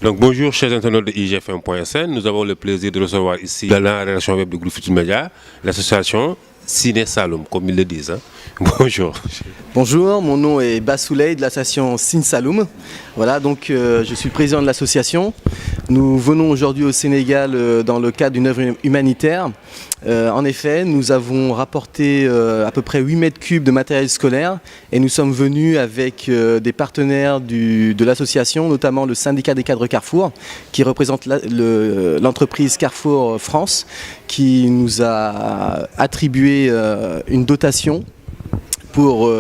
Donc bonjour chers internautes de IGFM.sn, nous avons le plaisir de recevoir ici dans la rédaction web de Groupe Futurs Médias l'association Ciné Saloum, comme ils le disent. Bonjour. Bonjour, mon nom est Bassouley de l'association Ciné Saloum. Voilà, donc je suis le président de l'association. Nous venons aujourd'hui au Sénégal dans le cadre d'une œuvre humanitaire. En effet, nous avons rapporté à peu près 8 mètres cubes de matériel scolaire et nous sommes venus avec des partenaires de l'association, notamment le syndicat des cadres Carrefour, qui représente l'entreprise Carrefour France, qui nous a attribué une dotation pour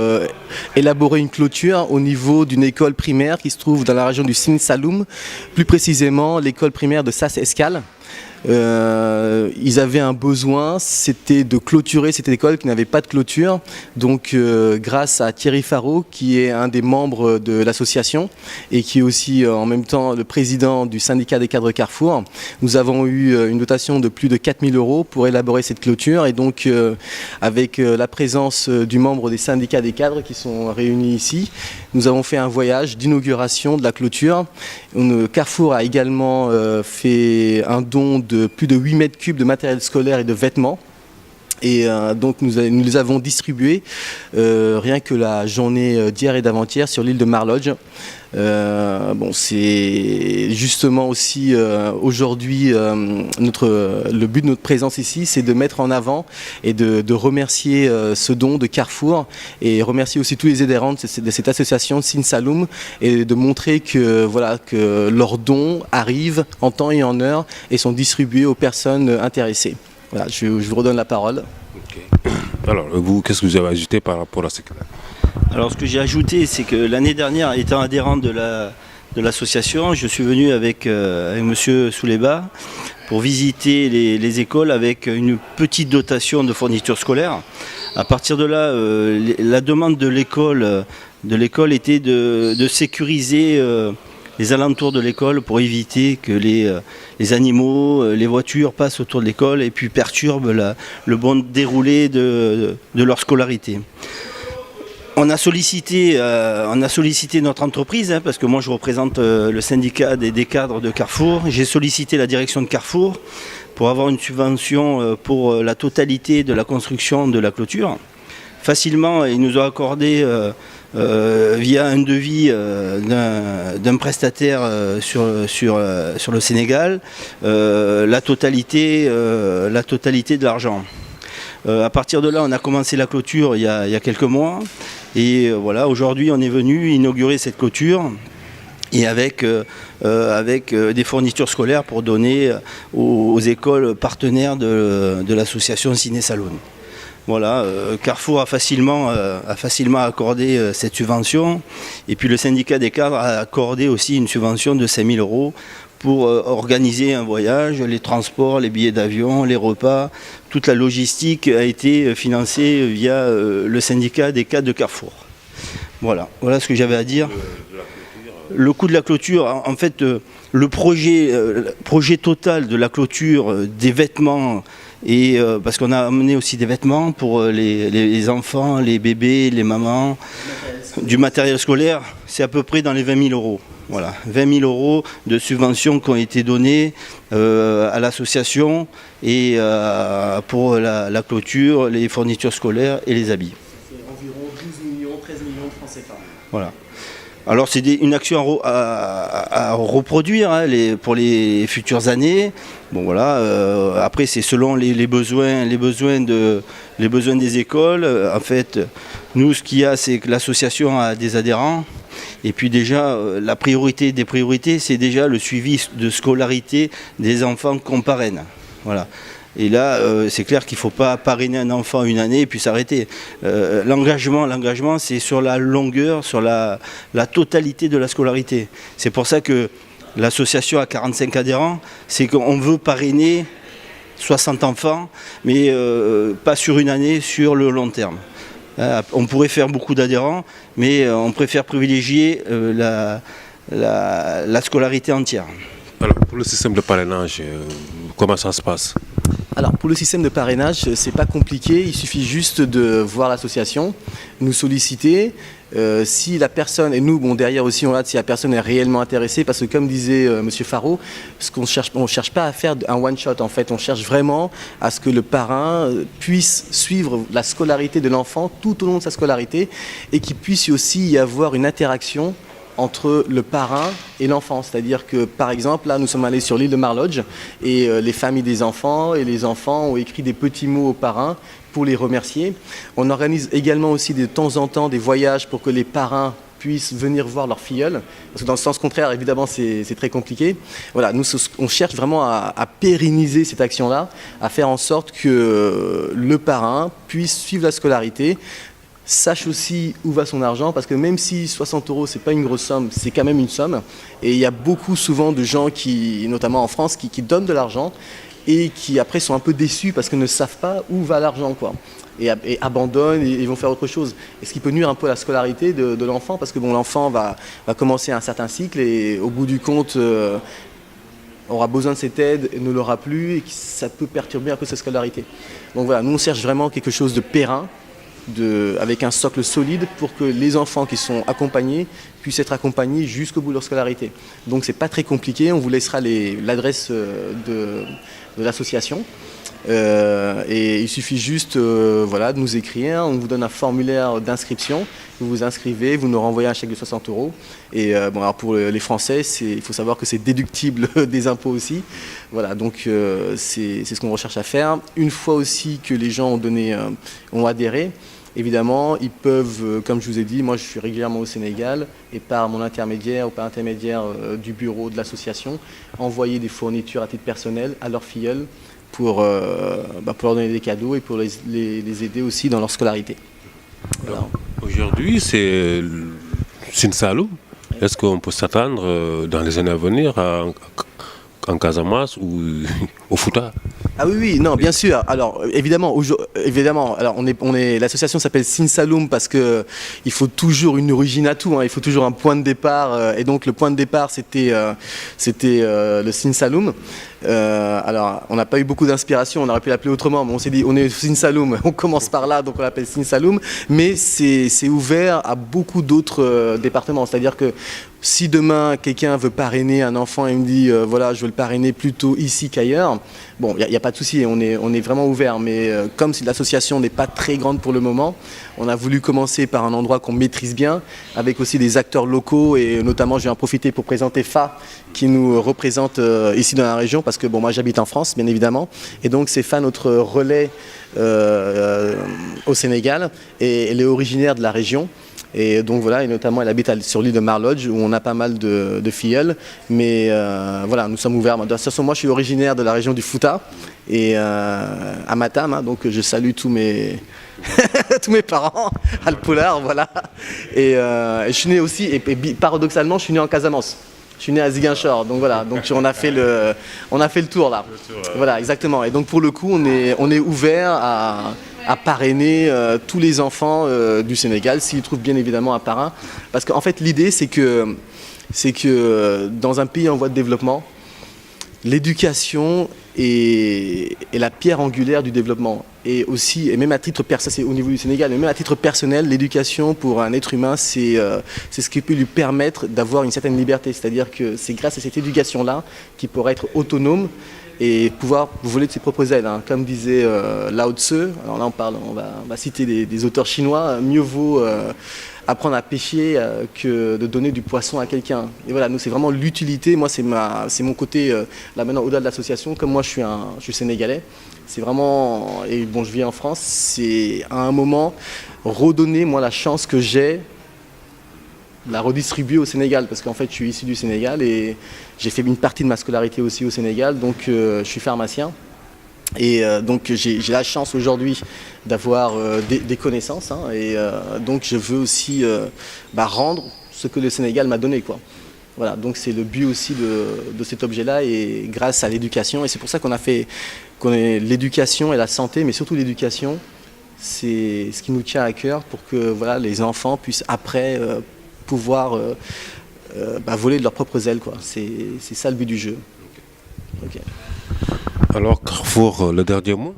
élaborer une clôture au niveau d'une école primaire qui se trouve dans la région du Sine Saloum, plus précisément l'école primaire de Sas Escale. Ils avaient un besoin, c'était de clôturer cette école qui n'avait pas de clôture. Donc grâce à Thierry Faro, qui est un des membres de l'association et qui est aussi en même temps le président du syndicat des cadres Carrefour, nous avons eu une dotation de plus de 4 000 € pour élaborer cette clôture. Et donc avec la présence du membre des syndicats des cadres qui sont réunis ici, nous avons fait un voyage d'inauguration de la clôture. Carrefour a également fait un don de plus de 8 mètres cubes de matériel scolaire et de vêtements. Et donc nous les avons distribués rien que la journée d'hier et d'avant-hier sur l'île de Marlodge. C'est justement aussi aujourd'hui le but de notre présence ici, c'est de mettre en avant et de remercier ce don de Carrefour et remercier aussi tous les adhérents de cette association Ciné Saloum et de montrer que leurs dons arrivent en temps et en heure et sont distribués aux personnes intéressées. Voilà, je vous redonne la parole. Okay. Alors, vous, qu'est-ce que vous avez ajouté par rapport à ce cas-là? Alors, ce que j'ai ajouté, c'est que l'année dernière, étant adhérent de l'association, je suis venu avec M. Souleba pour visiter les écoles avec une petite dotation de fournitures scolaires. À partir de là, la demande de l'école était de sécuriser les alentours de l'école pour éviter que les animaux, les voitures passent autour de l'école et puis perturbent le bon déroulé de leur scolarité. On a sollicité notre entreprise, parce que moi je représente le syndicat des cadres de Carrefour. J'ai sollicité la direction de Carrefour pour avoir une subvention pour la totalité de la construction de la clôture. Facilement, ils nous ont accordé via un devis d'un prestataire sur le Sénégal la totalité de l'argent. À partir de là, on a commencé la clôture il y a quelques mois et voilà, aujourd'hui on est venu inaugurer cette clôture et avec des fournitures scolaires pour donner aux écoles partenaires de l'association Ciné Saloum. Voilà, Carrefour a facilement accordé cette subvention et puis le syndicat des cadres a accordé aussi une subvention de 5 000 € pour organiser un voyage, les transports, les billets d'avion, les repas, toute la logistique a été financée via le syndicat des cadres de Carrefour. Voilà ce que j'avais à dire. Le coût de la clôture, en fait, le projet total de la clôture, des vêtements, et parce qu'on a amené aussi des vêtements pour les enfants, les bébés, les mamans, du matériel scolaire, c'est à peu près dans les 20 000 €. Voilà, 20 000 € de subventions qui ont été données à l'association et pour la clôture, les fournitures scolaires et les habits. C'est environ 12 millions, 13 millions de francs CFA. Voilà. Alors c'est une action à reproduire pour les futures années. Bon voilà. Après c'est selon les besoins des écoles. En fait, nous ce qu'il y a, c'est que l'association a des adhérents. Et puis déjà, la priorité des priorités, c'est déjà le suivi de scolarité des enfants qu'on parraine. Voilà. Et là, c'est clair qu'il ne faut pas parrainer un enfant une année et puis s'arrêter. L'engagement, c'est sur la longueur, sur la totalité de la scolarité. C'est pour ça que l'association a 45 adhérents, c'est qu'on veut parrainer 60 enfants, mais pas sur une année, sur le long terme. On pourrait faire beaucoup d'adhérents, mais on préfère privilégier la scolarité entière. Alors, pour le système de parrainage, comment ça se passe? Alors pour le système de parrainage, c'est pas compliqué, il suffit juste de voir l'association, nous solliciter, Si la personne, et nous, bon, derrière aussi, on regarde si la personne est réellement intéressée, parce que comme disait Monsieur Faro, on cherche pas à faire un one-shot, en fait, on cherche vraiment à ce que le parrain puisse suivre la scolarité de l'enfant tout au long de sa scolarité et qu'il puisse aussi y avoir une interaction entre le parrain et l'enfant. C'est-à-dire que, par exemple, là, nous sommes allés sur l'île de Marlodge et les familles des enfants et les enfants ont écrit des petits mots au parrain pour les remercier. On organise également aussi de temps en temps des voyages pour que les parrains puissent venir voir leur filleule. Parce que dans le sens contraire, évidemment, c'est très compliqué. Voilà, nous, on cherche vraiment à pérenniser cette action-là, à faire en sorte que le parrain puisse suivre la scolarité, sache aussi où va son argent, parce que même si 60 €, c'est pas une grosse somme, c'est quand même une somme. Et il y a beaucoup souvent de gens qui, notamment en France, qui donnent de l'argent et qui après sont un peu déçus parce qu'ils ne savent pas où va l'argent, quoi. Et abandonnent et vont faire autre chose. Et ce qui peut nuire un peu à la scolarité de l'enfant, parce que bon, l'enfant va commencer un certain cycle et au bout du compte aura besoin de cette aide et ne l'aura plus, et ça peut perturber un peu sa scolarité. Donc voilà, nous on cherche vraiment quelque chose de périn, avec un socle solide pour que les enfants qui sont accompagnés puissent être accompagnés jusqu'au bout de leur scolarité. Donc c'est pas très compliqué, on vous laissera l'adresse de l'association. Et il suffit juste voilà, de nous écrire, on vous donne un formulaire d'inscription, vous vous inscrivez, vous nous renvoyez un chèque de 60 €. Et bon, alors pour les Français, il faut savoir que c'est déductible des impôts aussi. Voilà, donc c'est ce qu'on recherche à faire. Une fois aussi que les gens ont adhéré, évidemment, ils peuvent, comme je vous ai dit, moi je suis régulièrement au Sénégal et par mon intermédiaire ou par intermédiaire du bureau de l'association, envoyer des fournitures à titre personnel à leurs filleuls pour leur donner des cadeaux et pour les aider aussi dans leur scolarité. Voilà. Aujourd'hui, c'est Sine Saloum. Est-ce qu'on peut s'attendre dans les années à venir en Casamance ou au Fouta? Ah oui, non, bien sûr. Alors évidemment, alors l'association s'appelle Sine Saloum parce que il faut toujours une origine à tout, hein, il faut toujours un point de départ, et donc le point de départ c'était le Sine Saloum. Alors on n'a pas eu beaucoup d'inspiration, on aurait pu l'appeler autrement, mais on s'est dit on est Sine Saloum, on commence par là, donc on l'appelle Sine Saloum, mais c'est ouvert à beaucoup d'autres départements, c'est-à-dire que si demain quelqu'un veut parrainer un enfant et me dit voilà je veux le parrainer plutôt ici qu'ailleurs, bon il n'y a pas de souci, on est vraiment ouvert, mais comme si l'association n'est pas très grande pour le moment, on a voulu commencer par un endroit qu'on maîtrise bien, avec aussi des acteurs locaux, et notamment je vais en profiter pour présenter Fa qui nous représente ici dans la région, parce que bon moi j'habite en France bien évidemment, et donc c'est Fa notre relais au Sénégal, et elle est originaire de la région. Et donc voilà, et notamment elle habite sur l'île de Marlodge où on a pas mal de filleuls. Mais voilà, nous sommes ouverts. De toute façon, moi je suis originaire de la région du Fouta et à Matam, hein, donc je salue tous mes tous mes parents, Alpolar, voilà. Et je suis né aussi, et paradoxalement, je suis né en Casamance. Je suis né à Ziguinchor, donc voilà, donc on a fait le tour là. Voilà, exactement. Et donc pour le coup, on est ouvert à parrainer tous les enfants du Sénégal, s'ils trouvent bien évidemment un parrain. Parce qu'en fait, l'idée, c'est que dans un pays en voie de développement, l'éducation est la pierre angulaire du développement. Et aussi, et même à titre personnel, c'est au niveau du Sénégal, mais même à titre personnel, l'éducation pour un être humain, c'est ce qui peut lui permettre d'avoir une certaine liberté. C'est-à-dire que c'est grâce à cette éducation-là qu'il pourra être autonome et pouvoir voler de ses propres ailes, hein. Comme disait Lao Tzu, alors là on va citer des auteurs chinois, mieux vaut apprendre à pêcher que de donner du poisson à quelqu'un. Et voilà, nous c'est vraiment l'utilité, moi c'est mon côté, là maintenant au-delà de l'association, comme moi je suis sénégalais, c'est vraiment, et bon je vis en France, c'est à un moment redonner moi la chance que j'ai, la redistribuer au Sénégal, parce qu'en fait je suis issu du Sénégal et j'ai fait une partie de ma scolarité aussi au Sénégal, donc je suis pharmacien et donc j'ai la chance aujourd'hui d'avoir des connaissances, hein, et donc je veux aussi rendre ce que le Sénégal m'a donné, quoi. Voilà, donc c'est le but aussi de cet objet-là, et grâce à l'éducation, et c'est pour ça qu'on est l'éducation et la santé, mais surtout l'éducation, c'est ce qui nous tient à cœur pour que voilà, les enfants puissent après pouvoir voler de leurs propres ailes, quoi. C'est ça le but du jeu. Okay. Alors Carrefour, le dernier mot?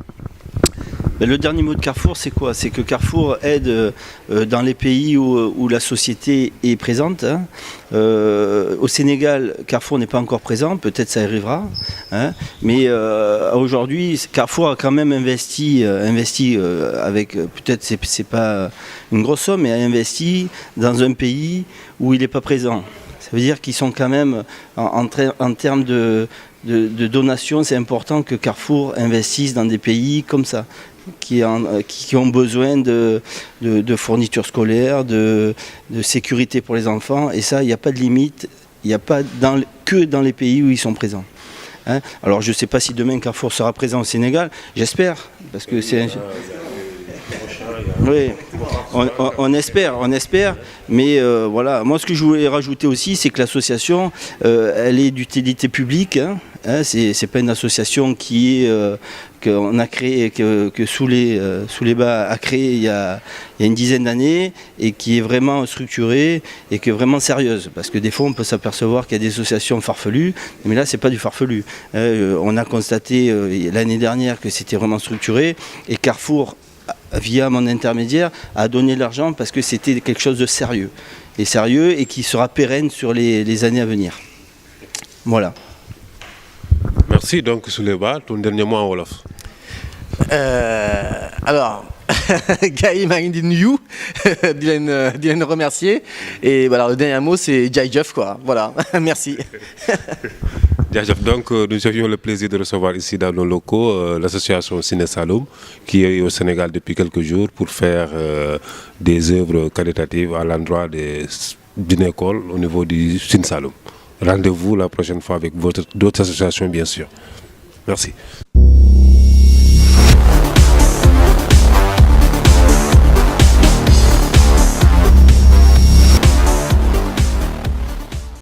Ben, le dernier mot de Carrefour, c'est quoi? C'est que Carrefour aide dans les pays où la société est présente. Hein. Au Sénégal, Carrefour n'est pas encore présent, peut-être ça arrivera. Hein. Mais aujourd'hui, Carrefour a quand même investi avec, peut-être c'est pas une grosse somme, mais a investi dans un pays où il n'est pas présent. Ça veut dire qu'ils sont quand même, en termes de donation, c'est important que Carrefour investisse dans des pays comme ça, qui ont besoin de fournitures scolaires, de sécurité pour les enfants. Et ça, il n'y a pas de limite, il n'y a pas que dans les pays où ils sont présents. Hein. Alors je ne sais pas si demain Carrefour sera présent au Sénégal, j'espère, parce que c'est... Oui, on espère, mais voilà. Moi, ce que je voulais rajouter aussi, c'est que l'association, elle est d'utilité publique. Hein, c'est pas une association qu'on a créée, que Souleba a créée il y a une dizaine d'années et qui est vraiment structurée et qui est vraiment sérieuse. Parce que des fois, on peut s'apercevoir qu'il y a des associations farfelues, mais là, c'est pas du farfelu. On a constaté l'année dernière que c'était vraiment structuré et Carrefour, via mon intermédiaire, a donné de l'argent parce que c'était quelque chose de sérieux et qui sera pérenne sur les années à venir. Voilà. Merci. Donc Souleba, ton dernier mot en wolof. Alors, gars yi maa ngi di nuyu di leen remercier et voilà, le dernier mot c'est jaajëf quoi. Voilà, merci. Donc nous avions le plaisir de recevoir ici dans nos locaux l'association Ciné Saloum qui est au Sénégal depuis quelques jours pour faire des œuvres caritatives à l'endroit d'une école au niveau du Ciné Saloum. Rendez-vous la prochaine fois avec d'autres associations bien sûr. Merci.